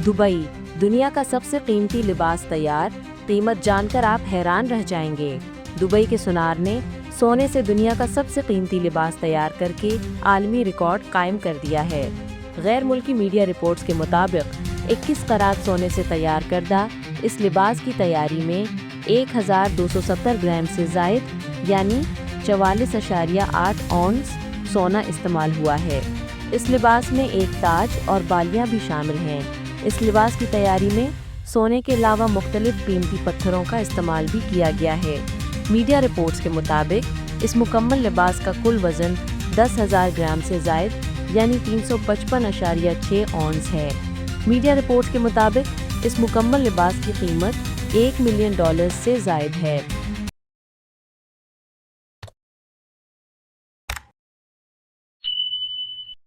Dubai, दुनिया का सबसे कीमती लिबास तैयार, कीमत जानकर आप हैरान रह जाएंगे। दुबई के सुनार ने सोने से दुनिया का सबसे कीमती लिबास तैयार करके आलमी रिकॉर्ड कायम कर दिया है। गैर मुल्की मीडिया रिपोर्ट्स के मुताबिक 21 करात सोने से तैयार करदा इस लिबास की तैयारी में 1270 ग्राम से ज़ायद यानी 44.8 औंस सोना इस्तेमाल हुआ है। इस लिबास में एक ताज और बालियां भी शामिल हैं। इस लिबास की तैयारी में सोने के अलावा मुख्तलिफ कीमती पत्थरों का इस्तेमाल भी किया गया है। मीडिया रिपोर्ट्स के मुताबिक इस मुकम्मल लिबास का कुल वज़न 10,000 ग्राम से ज़ायद यानी 355.6 औंस है। मीडिया रिपोर्ट्स के मुताबिक इस मुकम्मल लिबास की कीमत $1 मिलियन से ज़ायद है।